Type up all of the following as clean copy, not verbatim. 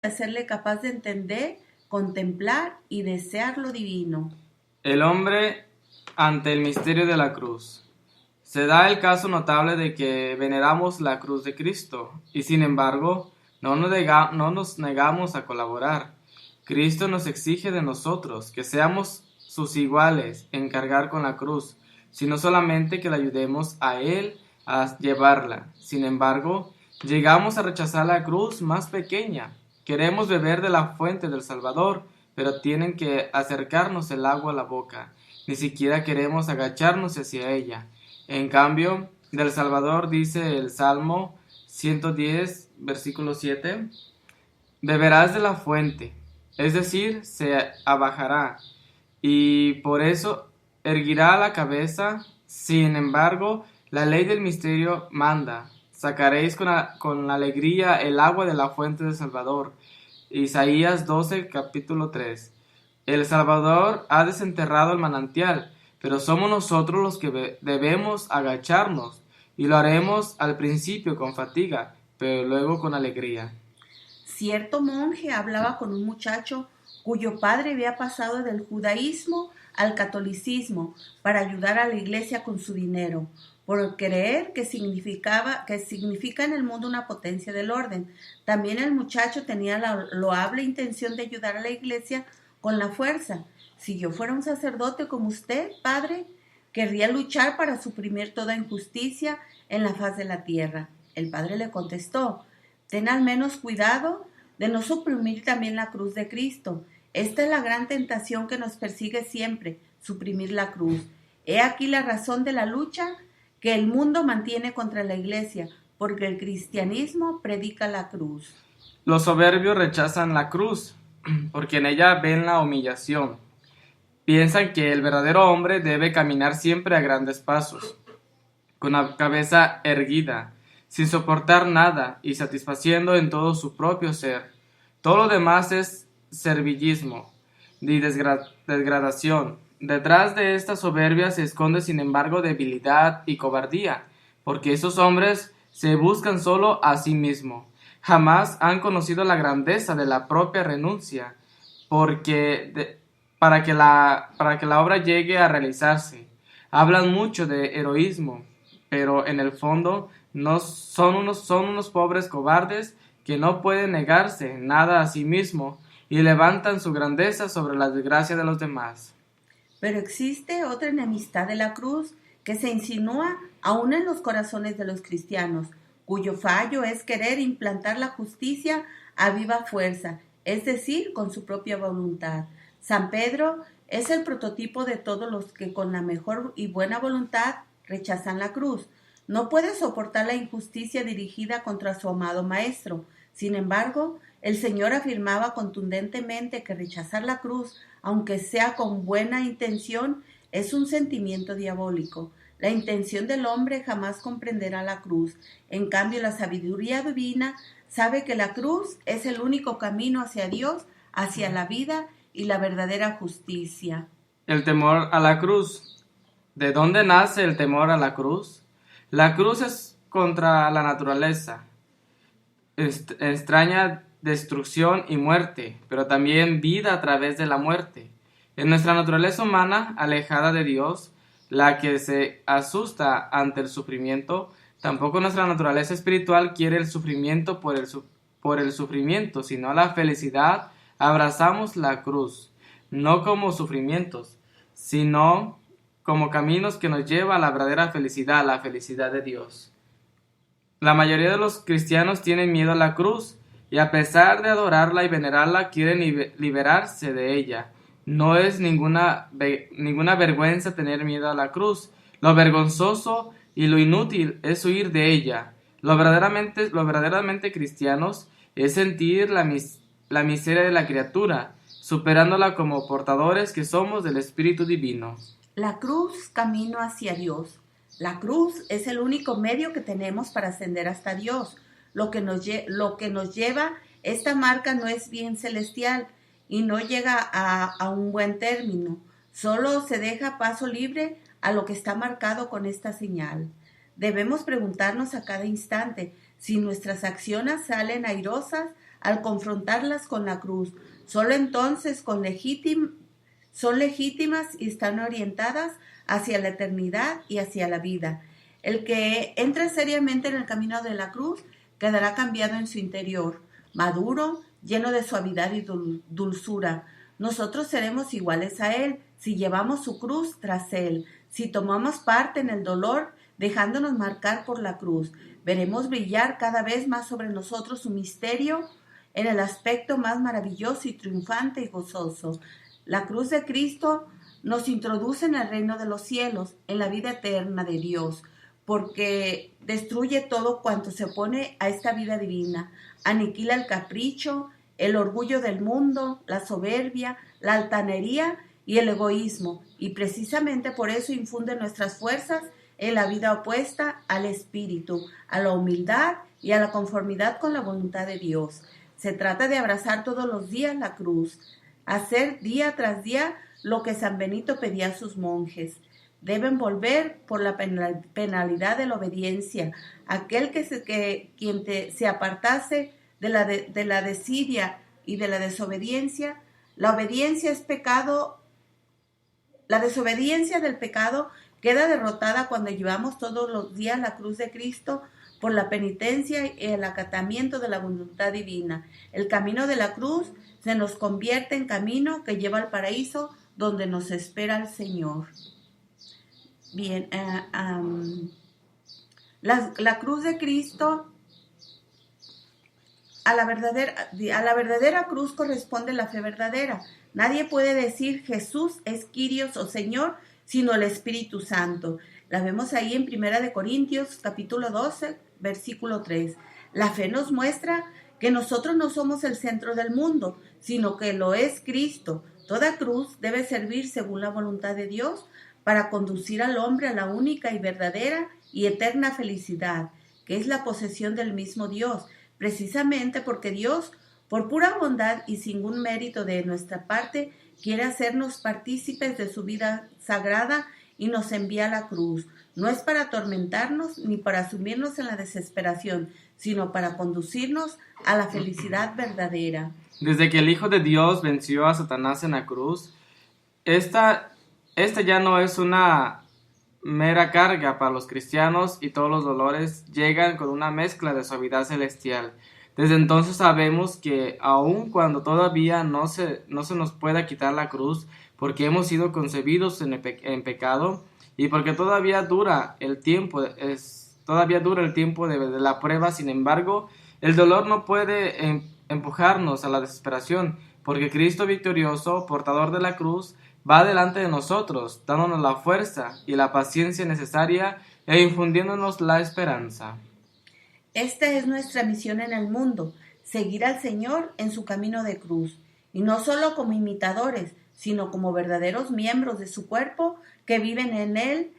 hacerle capaz de entender, contemplar y desear lo divino. El hombre ante el misterio de la cruz. Se da el caso notable de que veneramos la cruz de Cristo y sin embargo no nos negamos a colaborar. Cristo nos exige de nosotros que seamos sus iguales en cargar con la cruz, sino solamente que le ayudemos a Él a llevarla. Sin embargo, llegamos a rechazar la cruz más pequeña. Queremos beber de la fuente del Salvador, pero tienen que acercarnos el agua a la boca. Ni siquiera queremos agacharnos hacia ella. En cambio, del Salvador dice el Salmo 110, versículo 7, beberás de la fuente, es decir, se abajará, y por eso erguirá la cabeza. Sin embargo, la ley del misterio manda, sacaréis con alegría el agua de la fuente del Salvador. Isaías 12, capítulo 3. El Salvador ha desenterrado el manantial, pero somos nosotros los que debemos agacharnos, y lo haremos al principio con fatiga, pero luego con alegría. Cierto monje hablaba con un muchacho cuyo padre había pasado del judaísmo al catolicismo para ayudar a la iglesia con su dinero, por creer que significa en el mundo una potencia del orden. También el muchacho tenía la loable intención de ayudar a la iglesia con la fuerza. Si yo fuera un sacerdote como usted, padre, querría luchar para suprimir toda injusticia en la faz de la tierra. El padre le contestó: ten al menos cuidado de no suprimir también la cruz de Cristo. Esta es la gran tentación que nos persigue siempre, suprimir la cruz. He aquí la razón de la lucha que el mundo mantiene contra la iglesia, porque el cristianismo predica la cruz. Los soberbios rechazan la cruz, porque en ella ven la humillación. Piensan que el verdadero hombre debe caminar siempre a grandes pasos, con la cabeza erguida, sin soportar nada y satisfaciendo en todo su propio ser. Todo lo demás es servillismo y degradación. Detrás de esta soberbia se esconde sin embargo debilidad y cobardía, porque esos hombres se buscan solo a sí mismos. Jamás han conocido la grandeza de la propia renuncia, para que la obra llegue a realizarse. Hablan mucho de heroísmo, pero en el fondo no son unos pobres cobardes que no pueden negarse nada a sí mismo y levantan su grandeza sobre la desgracia de los demás. Pero existe otra enemistad de la cruz que se insinúa aún en los corazones de los cristianos, cuyo fallo es querer implantar la justicia a viva fuerza, es decir, con su propia voluntad. San Pedro es el prototipo de todos los que con la mejor y buena voluntad rechazan la cruz. No puede soportar la injusticia dirigida contra su amado Maestro. Sin embargo, el Señor afirmaba contundentemente que rechazar la cruz, aunque sea con buena intención, es un sentimiento diabólico. La intención del hombre jamás comprenderá la cruz. En cambio, la sabiduría divina sabe que la cruz es el único camino hacia Dios, hacia la vida y la verdadera justicia. El temor a la cruz. ¿De dónde nace el temor a la cruz? La cruz es contra la naturaleza, extraña destrucción y muerte, pero también vida a través de la muerte. En nuestra naturaleza humana, alejada de Dios, la que se asusta ante el sufrimiento, tampoco nuestra naturaleza espiritual quiere el sufrimiento por el sufrimiento, sino la felicidad. Abrazamos la cruz, no como sufrimientos, sino como caminos que nos lleva a la verdadera felicidad, la felicidad de Dios. La mayoría de los cristianos tienen miedo a la cruz y a pesar de adorarla y venerarla quieren liberarse de ella. No es ninguna vergüenza tener miedo a la cruz. Lo vergonzoso y lo inútil es huir de ella. Lo verdaderamente cristianos es sentir la miseria de la criatura, superándola como portadores que somos del Espíritu Divino. La cruz, camino hacia Dios. La cruz es el único medio que tenemos para ascender hasta Dios. Lo que nos lleva esta marca no es bien celestial y no llega a un buen término. Solo se deja paso libre a lo que está marcado con esta señal. Debemos preguntarnos a cada instante si nuestras acciones salen airosas al confrontarlas con la cruz. Solo entonces son legítimas y están orientadas hacia la eternidad y hacia la vida. El que entra seriamente en el camino de la cruz quedará cambiado en su interior, maduro, lleno de suavidad y dulzura. Nosotros seremos iguales a Él si llevamos su cruz tras Él, si tomamos parte en el dolor, dejándonos marcar por la cruz. Veremos brillar cada vez más sobre nosotros su misterio en el aspecto más maravilloso y triunfante y gozoso. La cruz de Cristo nos introduce en el reino de los cielos, en la vida eterna de Dios, porque destruye todo cuanto se opone a esta vida divina, aniquila el capricho, el orgullo del mundo, la soberbia, la altanería y el egoísmo, y precisamente por eso infunde nuestras fuerzas en la vida opuesta al espíritu, a la humildad y a la conformidad con la voluntad de Dios. Se trata de abrazar todos los días la cruz, hacer día tras día lo que San Benito pedía a sus monjes. Deben volver por la penalidad de la obediencia. Aquel quien se apartase de la desidia y de la desobediencia, la obediencia es pecado. La desobediencia del pecado queda derrotada cuando llevamos todos los días la cruz de Cristo por la penitencia y el acatamiento de la voluntad divina. El camino de la cruz se nos convierte en camino que lleva al paraíso donde nos espera el Señor. Bien, la cruz de Cristo, a la verdadera cruz corresponde la fe verdadera. Nadie puede decir Jesús es Kyrios o Señor, sino el Espíritu Santo. La vemos ahí en 1 Corintios capítulo 12, versículo 3. La fe nos muestra que nosotros no somos el centro del mundo, sino que lo es Cristo. Toda cruz debe servir según la voluntad de Dios para conducir al hombre a la única y verdadera y eterna felicidad, que es la posesión del mismo Dios, precisamente porque Dios, por pura bondad y sin ningún mérito de nuestra parte, quiere hacernos partícipes de su vida sagrada y nos envía a la cruz. No es para atormentarnos ni para sumirnos en la desesperación, sino para conducirnos a la felicidad verdadera. Desde que el Hijo de Dios venció a Satanás en la cruz, esta ya no es una mera carga para los cristianos y todos los dolores llegan con una mezcla de suavidad celestial. Desde entonces sabemos que aun cuando todavía no se nos pueda quitar la cruz, porque hemos sido concebidos en pecado y porque todavía dura el tiempo de la prueba, sin embargo, el dolor no puede empujarnos a la desesperación, porque Cristo victorioso, portador de la cruz, va delante de nosotros, dándonos la fuerza y la paciencia necesaria e infundiéndonos la esperanza. Esta es nuestra misión en el mundo, seguir al Señor en su camino de cruz, y no solo como imitadores, sino como verdaderos miembros de su cuerpo que viven en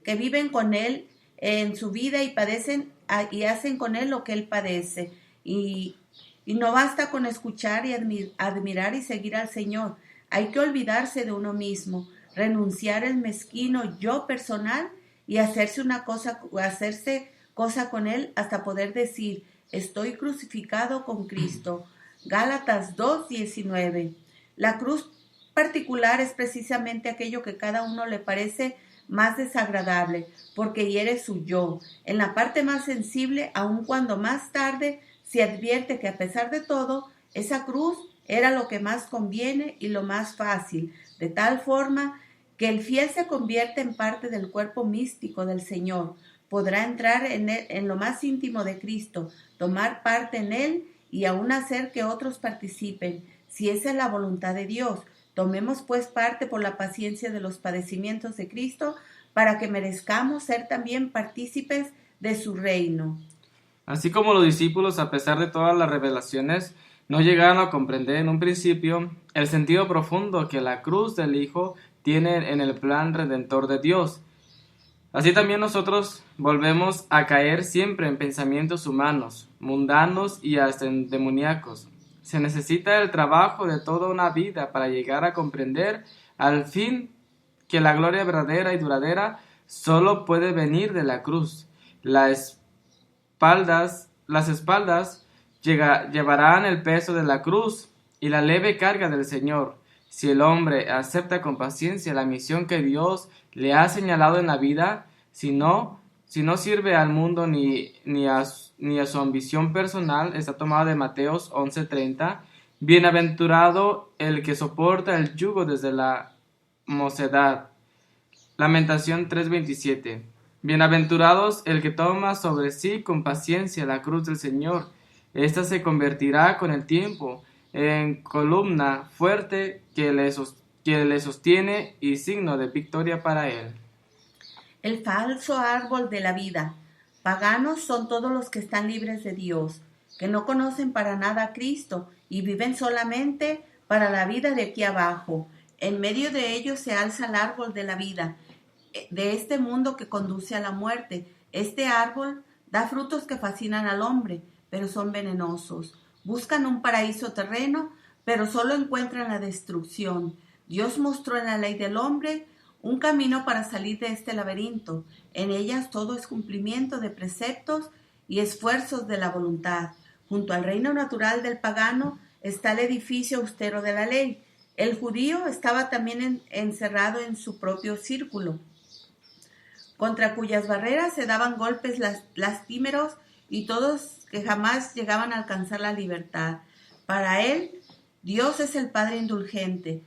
que viven con Él en su vida y padecen y hacen con Él lo que Él padece. Y no basta con escuchar y admirar y seguir al Señor. Hay que olvidarse de uno mismo, renunciar el mezquino yo personal y hacerse cosa con Él hasta poder decir, estoy crucificado con Cristo. Gálatas 2:19. La cruz particular es precisamente aquello que cada uno le parece más desagradable, porque hiere su yo. En la parte más sensible, aun cuando más tarde se advierte que a pesar de todo, esa cruz era lo que más conviene y lo más fácil, de tal forma que el fiel se convierte en parte del cuerpo místico del Señor. Podrá entrar en lo más íntimo de Cristo, tomar parte en Él y aún hacer que otros participen, si esa es la voluntad de Dios. Tomemos pues parte por la paciencia de los padecimientos de Cristo, para que merezcamos ser también partícipes de su reino. Así como los discípulos, a pesar de todas las revelaciones, no llegaron a comprender en un principio el sentido profundo que la cruz del Hijo tiene en el plan redentor de Dios. Así también nosotros volvemos a caer siempre en pensamientos humanos, mundanos y hasta demoníacos. Se necesita el trabajo de toda una vida para llegar a comprender al fin que la gloria verdadera y duradera solo puede venir de la cruz. Las espaldas llevarán el peso de la cruz y la leve carga del Señor. Si el hombre acepta con paciencia la misión que Dios le ha señalado en la vida, si no sirve al mundo ni a su ambición personal, está tomado de Mateos 11:30. Bienaventurado el que soporta el yugo desde la mocedad. Lamentación 3:27. Bienaventurados el que toma sobre sí con paciencia la cruz del Señor. Esta se convertirá con el tiempo en columna fuerte que le sostiene y signo de victoria para él. El falso árbol de la vida. Paganos son todos los que están libres de Dios, que no conocen para nada a Cristo y viven solamente para la vida de aquí abajo. En medio de ellos se alza el árbol de la vida, de este mundo que conduce a la muerte. Este árbol da frutos que fascinan al hombre, pero son venenosos. Buscan un paraíso terreno, pero solo encuentran la destrucción. Dios mostró en la ley del hombre un camino para salir de este laberinto. En ellas todo es cumplimiento de preceptos y esfuerzos de la voluntad. Junto al reino natural del pagano está el edificio austero de la ley. El judío estaba también encerrado en su propio círculo, contra cuyas barreras se daban golpes lastimeros y todos que jamás llegaban a alcanzar la libertad. Para él, Dios es el Padre indulgente.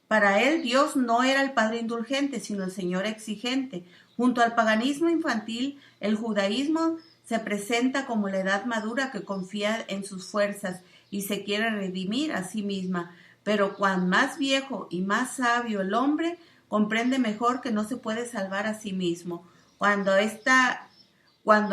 Para él, Dios no era el Padre indulgente, sino el Señor exigente. Junto al paganismo infantil, el judaísmo se presenta como la edad madura que confía en sus fuerzas y se quiere redimir a sí misma. Pero cuan más viejo y más sabio el hombre, comprende mejor que no se puede salvar a sí mismo. Cuando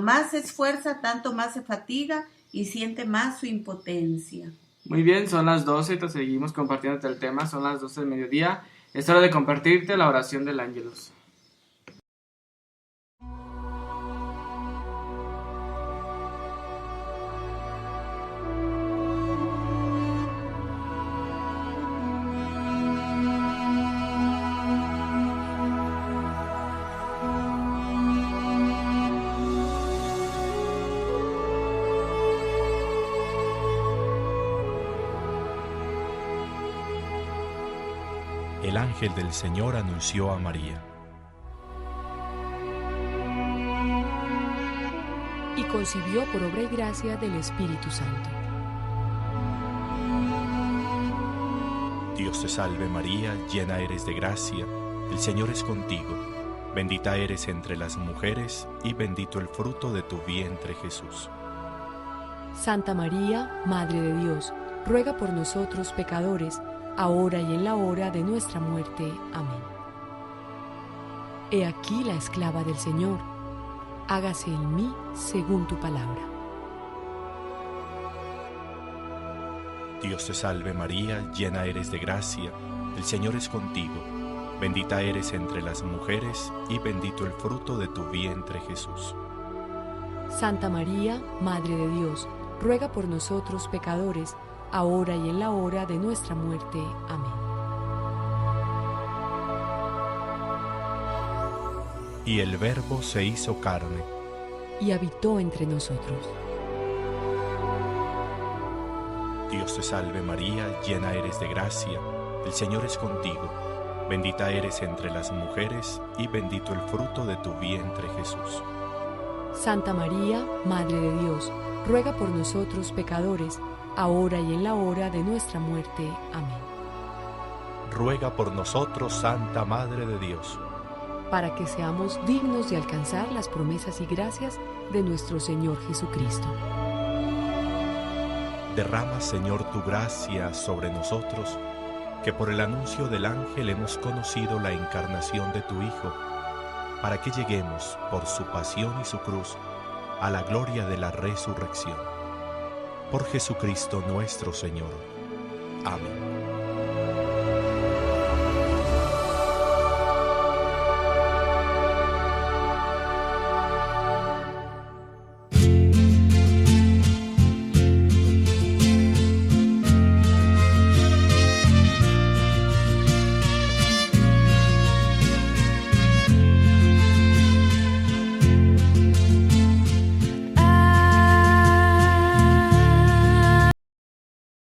más se esfuerza, tanto más se fatiga y siente más su impotencia. Muy bien, son las 12 y te seguimos compartiéndote el tema, son las 12 del mediodía. Es hora de compartirte la oración del Ángelus. El ángel del Señor anunció a María. Y concibió por obra y gracia del Espíritu Santo. Dios te salve María, llena eres de gracia, el Señor es contigo. Bendita eres entre las mujeres y bendito el fruto de tu vientre Jesús. Santa María, Madre de Dios, ruega por nosotros pecadores, ahora y en la hora de nuestra muerte. Amén. He aquí la esclava del Señor, hágase en mí según tu palabra. Dios te salve María, llena eres de gracia, el Señor es contigo. Bendita eres entre las mujeres y bendito el fruto de tu vientre Jesús. Santa María, Madre de Dios, ruega por nosotros pecadores, ahora y en la hora de nuestra muerte. Amén. Y el Verbo se hizo carne y habitó entre nosotros. Dios te salve María, llena eres de gracia, el Señor es contigo. Bendita eres entre las mujeres y bendito el fruto de tu vientre Jesús. Santa María, Madre de Dios, ruega por nosotros pecadores, ahora y en la hora de nuestra muerte. Amén. Ruega por nosotros, Santa Madre de Dios, para que seamos dignos de alcanzar las promesas y gracias de nuestro Señor Jesucristo. Derrama, Señor, tu gracia sobre nosotros, que por el anuncio del ángel hemos conocido la encarnación de tu Hijo, para que lleguemos, por su pasión y su cruz, a la gloria de la resurrección. Por Jesucristo nuestro Señor. Amén.